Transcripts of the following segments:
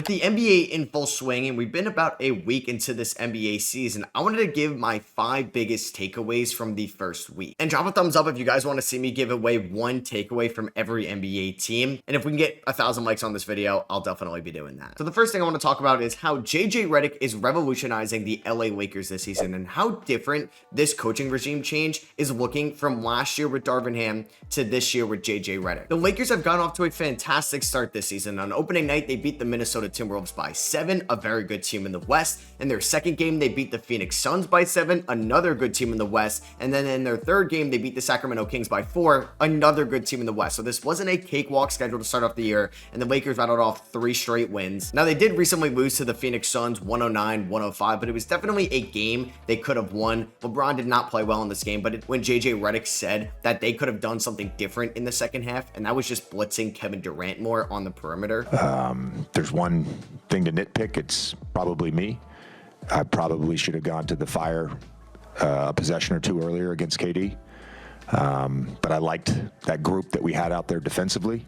With the NBA in full swing, and we've been about a week into this NBA season, I wanted to give my 5 biggest takeaways from the first week. And drop a thumbs up if you guys want to see me give away one takeaway from every NBA team. And if we can get 1,000 likes on this video, I'll definitely be doing that. So the first thing I want to talk about is how JJ Redick is revolutionizing the LA Lakers this season and how different this coaching regime change is looking from last year with Darvin Ham to this year with JJ Redick. The Lakers have gone off to a fantastic start this season. On opening night, they beat the Minnesota Timberwolves by 7, a very good team in the West. In their second game, they beat the Phoenix Suns by 7, another good team in the West. And then in their third game, they beat the Sacramento Kings by 4, another good team in the West. So this wasn't a cakewalk schedule to start off the year, and the Lakers rattled off 3 straight wins. Now, they did recently lose to the Phoenix Suns 109-105, but it was definitely a game they could have won. LeBron did not play well in this game, but when JJ Redick said that they could have done something different in the second half, and that was just blitzing Kevin Durant more on the perimeter. There's one thing to nitpick. It's probably me. I probably should have gone to the fire a possession or two earlier against KD. But I liked that group that we had out there defensively.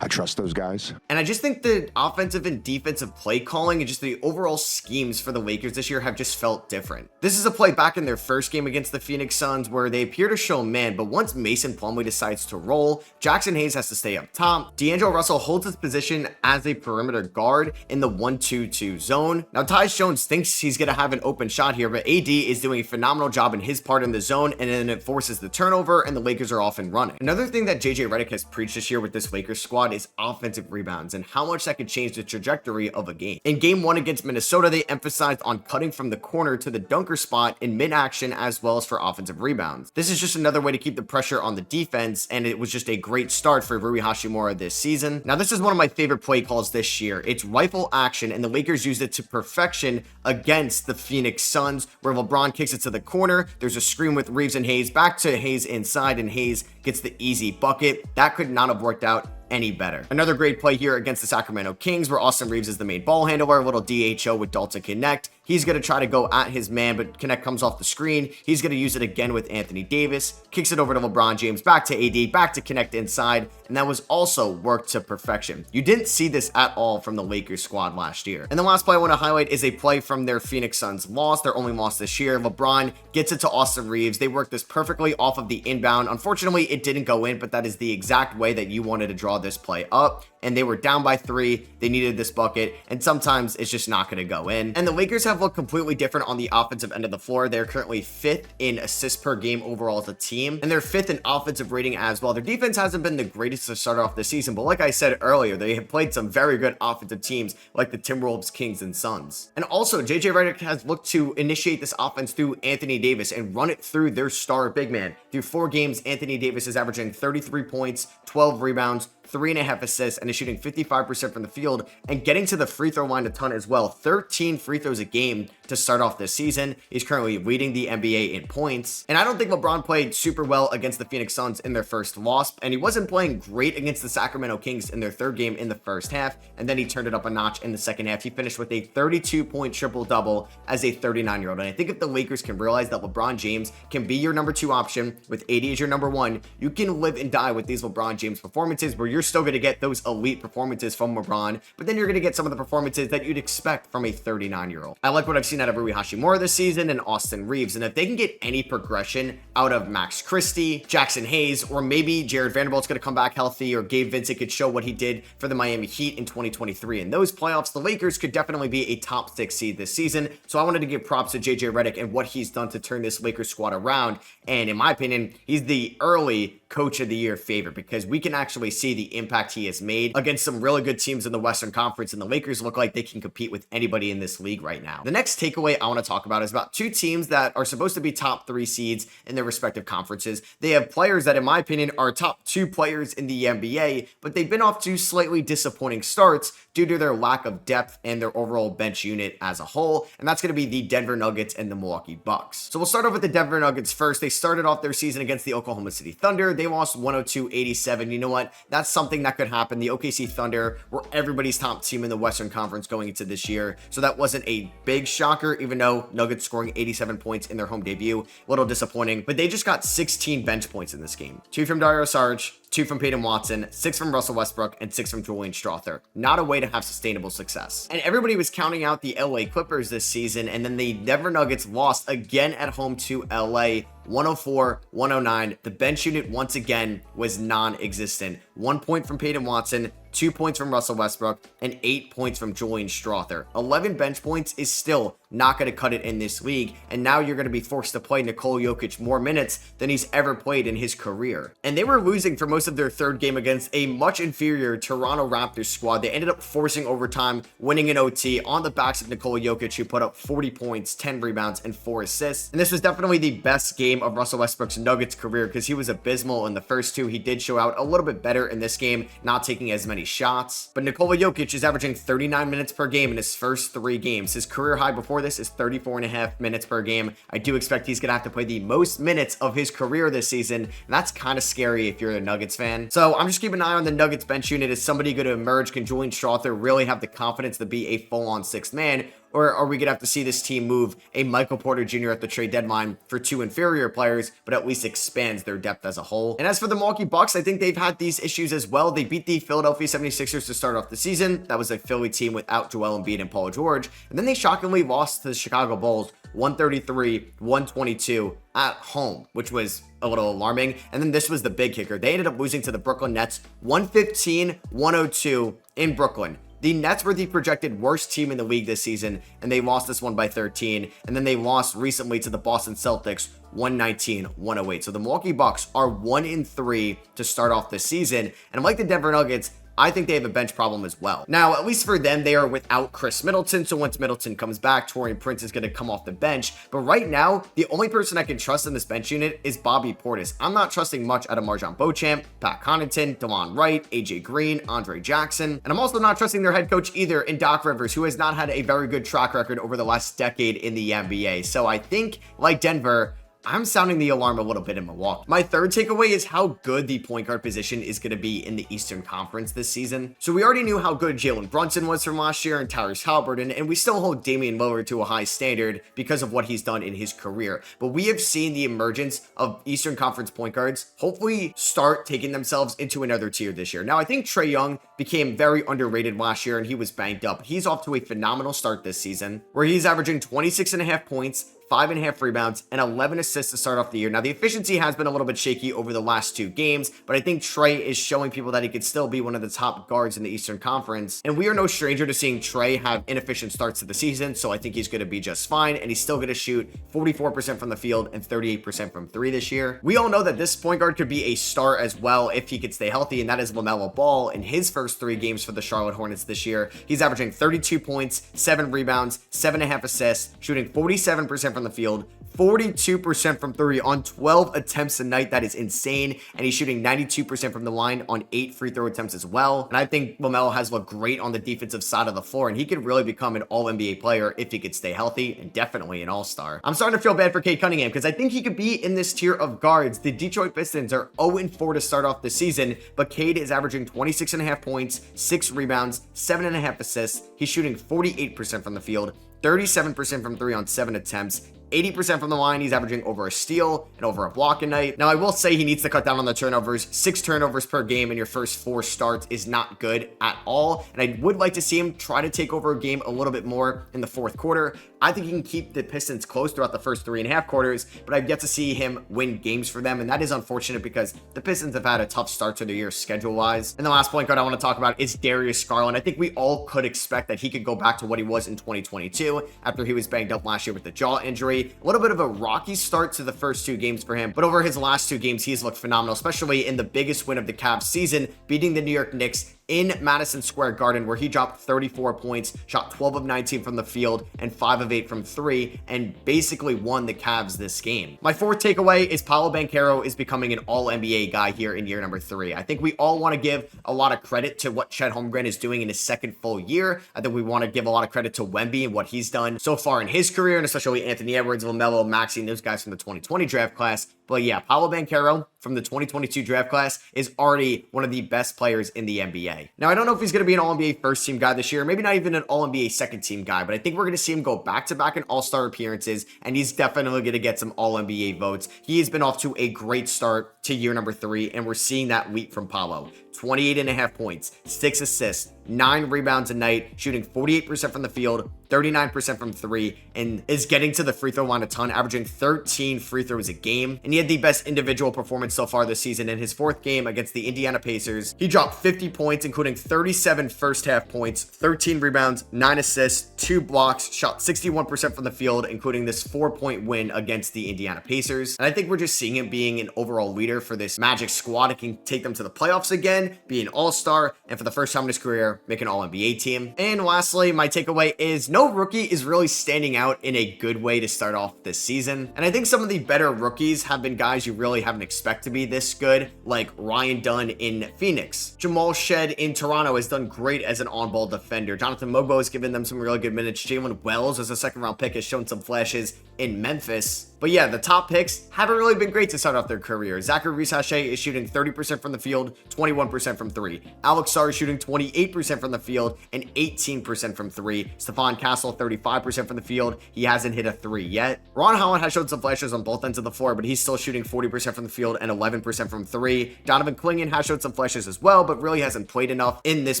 I trust those guys. And I just think the offensive and defensive play calling and just the overall schemes for the Lakers this year have just felt different. This is a play back in their first game against the Phoenix Suns where they appear to show man, but once Mason Plumlee decides to roll, Jackson Hayes has to stay up top. D'Angelo Russell holds his position as a perimeter guard in the 1-2-2 zone. Now, Tyus Jones thinks he's going to have an open shot here, but AD is doing a phenomenal job in his part in the zone, and then it forces the turnover, and the Lakers are off and running. Another thing that JJ Redick has preached this year with this Lakers squad is offensive rebounds and how much that could change the trajectory of a game. In game 1 against Minnesota, they emphasized on cutting from the corner to the dunker spot in mid-action as well as for offensive rebounds. This is just another way to keep the pressure on the defense, and it was just a great start for Rui Hachimura this season. Now, this is one of my favorite play calls this year. It's rifle action, and the Lakers used it to perfection against the Phoenix Suns, where LeBron kicks it to the corner. There's a screen with Reeves and Hayes, back to Hayes inside, and Hayes gets the easy bucket. That could not have worked out any better. Another great play here against the Sacramento Kings where Austin Reeves is the main ball handler, a little DHO with Dalton Connect. He's going to try to go at his man, but Connect comes off the screen. He's going to use it again with Anthony Davis, kicks it over to LeBron James, back to AD, back to Connect inside, and that was also worked to perfection. You didn't see this at all from the Lakers squad last year. And the last play I want to highlight is a play from their Phoenix Suns loss, their only loss this year. LeBron gets it to Austin Reeves. They worked this perfectly off of the inbound. Unfortunately, it didn't go in, but that is the exact way that you wanted to draw this play up. And they were down by 3. They needed this bucket, and sometimes it's just not going to go in. And the Lakers have looked completely different on the offensive end of the floor. They're currently 5th in assists per game overall as a team, and they're 5th in offensive rating as well. Their defense hasn't been the greatest to start off the season, but like I said earlier, they have played some very good offensive teams like the Timberwolves, Kings, and Suns. And also, JJ Redick has looked to initiate this offense through Anthony Davis and run it through their star big man. Through 4 games, Anthony Davis is averaging 33 points, 12 rebounds, 3.5 assists, and is shooting 55% from the field and getting to the free throw line a ton as well. 13 free throws a game to start off this season. He's currently leading the NBA in points. And I don't think LeBron played super well against the Phoenix Suns in their first loss, and he wasn't playing great against the Sacramento Kings in their third game in the first half, and then he turned it up a notch in the second half. He finished with a 32-point triple-double as a 39-year-old. And I think if the Lakers can realize that LeBron James can be your number 2 option with AD as your number 1, you can live and die with these LeBron James performances where you're still going to get those elite performances from LeBron, but then you're going to get some of the performances that you'd expect from a 39-year-old. I like what I've seen out of Rui Hachimura this season and Austin Reeves, and if they can get any progression out of Max Christie, Jackson Hayes, or maybe Jared Vanderbilt's going to come back healthy, or Gabe Vincent could show what he did for the Miami Heat in 2023 in those playoffs, the Lakers could definitely be a top 6 seed this season. So I wanted to give props to JJ Redick and what he's done to turn this Lakers squad around, and in my opinion, he's the early Coach of the Year favorite because we can actually see the impact he has made against some really good teams in the Western Conference, and the Lakers look like they can compete with anybody in this league right now. The next takeaway I want to talk about is about 2 teams that are supposed to be top 3 seeds in their respective conferences. They have players that, in my opinion, are top 2 players in the NBA, but they've been off to slightly disappointing starts due to their lack of depth and their overall bench unit as a whole, and that's going to be the Denver Nuggets and the Milwaukee Bucks. So we'll start off with the Denver Nuggets first. They started off their season against the Oklahoma City Thunder. They lost 102-87. You know what? That's something that could happen. The OKC Thunder were everybody's top team in the Western Conference going into this year, so that wasn't a big shocker, even though Nuggets scoring 87 points in their home debut, a little disappointing, but they just got 16 bench points in this game. 2 from Dario Saric, 2 from Peyton Watson, 6 from Russell Westbrook, and 6 from Julian Strawther. Not a way to have sustainable success. And everybody was counting out the LA Clippers this season, and then the Denver Nuggets lost again at home to LA, 104-109. The bench unit once again was non-existent. 1 point from Peyton Watson, 2 points from Russell Westbrook, and 8 points from Julian Strawther. 11 bench points is still not going to cut it in this league, and now you're going to be forced to play Nikola Jokic more minutes than he's ever played in his career. And they were losing for most of their third game against a much inferior Toronto Raptors squad. They ended up forcing overtime, winning in OT on the backs of Nikola Jokic, who put up 40 points, 10 rebounds, and 4 assists. And this was definitely the best game of Russell Westbrook's Nuggets career because he was abysmal in the first 2. He did show out a little bit better in this game, not taking as many shots. But Nikola Jokic is averaging 39 minutes per game in his first 3 games. His career high before this is 34.5 minutes per game. I do expect he's going to have to play the most minutes of his career this season, and that's kind of scary if you're a Nuggets fan. So I'm just keeping an eye on the Nuggets bench unit. Is somebody going to emerge? Can Julian Strawther really have the confidence to be a full-on 6th man? Or are we going to have to see this team move a Michael Porter Jr. at the trade deadline for 2 inferior players, but at least expands their depth as a whole? And as for the Milwaukee Bucks, I think they've had these issues as well. They beat the Philadelphia 76ers to start off the season. That was a Philly team without Joel Embiid and Paul George. And then they shockingly lost to the Chicago Bulls 133-122 at home, which was a little alarming. And then this was the big kicker. They ended up losing to the Brooklyn Nets 115-102 in Brooklyn. The Nets were the projected worst team in the league this season, and they lost this one by 13. And then they lost recently to the Boston Celtics 119-108. So the Milwaukee Bucks are 1-3 to start off the season. And like the Denver Nuggets, I think they have a bench problem as well. Now, at least for them, they are without Chris Middleton. So once Middleton comes back, Taurean Prince is going to come off the bench. But right now, the only person I can trust in this bench unit is Bobby Portis. I'm not trusting much out of Marjon Beauchamp, Pat Connaughton, DeLon Wright, AJ Green, Andre Jackson. And I'm also not trusting their head coach either in Doc Rivers, who has not had a very good track record over the last decade in the NBA. So I think, like Denver, I'm sounding the alarm a little bit in Milwaukee. My third takeaway is how good the point guard position is going to be in the Eastern Conference this season. So we already knew how good Jalen Brunson was from last year and Tyrese Haliburton, and we still hold Damian Lillard to a high standard because of what he's done in his career. But we have seen the emergence of Eastern Conference point guards hopefully start taking themselves into another tier this year. Now, I think Trae Young became very underrated last year and he was banged up. He's off to a phenomenal start this season where he's averaging 26.5 points, 5.5 rebounds, and 11 assists to start off the year. Now, the efficiency has been a little bit shaky over the last 2 games, but I think Trae is showing people that he could still be one of the top guards in the Eastern Conference. And we are no stranger to seeing Trae have inefficient starts to the season, so I think he's going to be just fine, and he's still going to shoot 44% from the field and 38% from 3 this year. We all know that this point guard could be a star as well if he could stay healthy, and that is LaMelo Ball. In his first 3 games for the Charlotte Hornets this year, he's averaging 32 points, 7 rebounds, 7.5 assists, shooting 47% from the field, 42% from 3 on 12 attempts a night. That is insane. And he's shooting 92% from the line on 8 free throw attempts as well. And I think LaMelo has looked great on the defensive side of the floor, and he could really become an all-NBA player if he could stay healthy, and definitely an all-star. I'm starting to feel bad for Cade Cunningham because I think he could be in this tier of guards. The Detroit Pistons are 0-4 to start off the season, but Cade is averaging 26.5 points, 6 rebounds, 7.5 assists. He's shooting 48% from the field, 37% from 3 on 7 attempts, 80% from the line. He's averaging over a steal and over a block a night. Now, I will say he needs to cut down on the turnovers. 6 turnovers per game in your first 4 starts is not good at all. And I would like to see him try to take over a game a little bit more in the 4th quarter. I think he can keep the Pistons close throughout the first 3.5 quarters, but I've yet to see him win games for them. And that is unfortunate because the Pistons have had a tough start to the year schedule-wise. And the last point guard I want to talk about is Darius Garland. I think we all could expect that he could go back to what he was in 2022 after he was banged up last year with the jaw injury. A little bit of a rocky start to the first 2 games for him, but over his last 2 games, he's looked phenomenal, especially in the biggest win of the Cavs season, beating the New York Knicks in Madison Square Garden, where he dropped 34 points, shot 12 of 19 from the field, and 5 of 8 from 3, and basically won the Cavs this game. My 4th takeaway is Paolo Banchero is becoming an all-NBA guy here in year number 3. I think we all want to give a lot of credit to what Chet Holmgren is doing in his 2nd full year. I think we want to give a lot of credit to Wemby and what he's done so far in his career, and especially Anthony Edwards, LaMelo, Maxey, and those guys from the 2020 draft class. But yeah, Paolo Banchero from the 2022 draft class is already one of the best players in the NBA. Now, I don't know if he's going to be an All-NBA first-team guy this year, maybe not even an All-NBA second-team guy, but I think we're going to see him go back-to-back in All-Star appearances, and he's definitely going to get some All-NBA votes. He has been off to a great start to year number 3, and we're seeing that leap from Paolo. 28.5 points, 6 assists, 9 rebounds a night, shooting 48% from the field, 39% from 3, and is getting to the free throw line a ton, averaging 13 free throws a game. And he had the best individual performance so far this season in his 4th game against the Indiana Pacers. He dropped 50 points, including 37 first half points, 13 rebounds, 9 assists, 2 blocks, shot 61% from the field, including this 4-point win against the Indiana Pacers. And I think we're just seeing him being an overall leader for this Magic squad. It can take them to the playoffs again, be an all-star, and for the first time in his career, make an All-NBA team. And lastly, my takeaway is no rookie is really standing out in a good way to start off this season. And I think some of the better rookies have been guys you really haven't expected to be this good, like Ryan Dunn in Phoenix. Jamal Shed in Toronto has done great as an on-ball defender. Jonathan Mogbo has given them some really good minutes. Jalen Wells as a second-round pick has shown some flashes in Memphis. But yeah, the top picks haven't really been great to start off their career. Zachary Reese-Hachet is shooting 30% from the field, 21% from 3. Alex Sarr is shooting 28% from the field and 18% from 3. Stephon Castle, 35% from the field. He hasn't hit a 3 yet. Ron Holland has showed some flashes on both ends of the floor, but he's still shooting 40% from the field and 11% from 3. Donovan Clingan has showed some flashes as well, but really hasn't played enough in this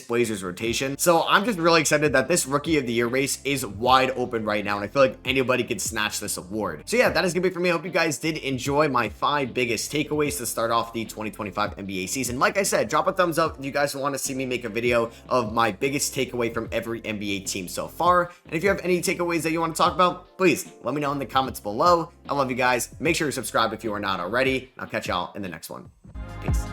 Blazers rotation. So I'm just really excited that this Rookie of the Year race is wide open right now, and I feel like anybody could snatch this award. So yeah, that is gonna be it for me. I hope you guys did enjoy my 5 biggest takeaways to start off the 2025 NBA season. Like I said, drop a thumbs up if you guys want to see me make a video of my biggest takeaway from every NBA team so far. And if you have any takeaways that you want to talk about, please let me know in the comments below. I love you guys. Make sure you subscribe if you are not already. I'll catch y'all in the next one. Peace.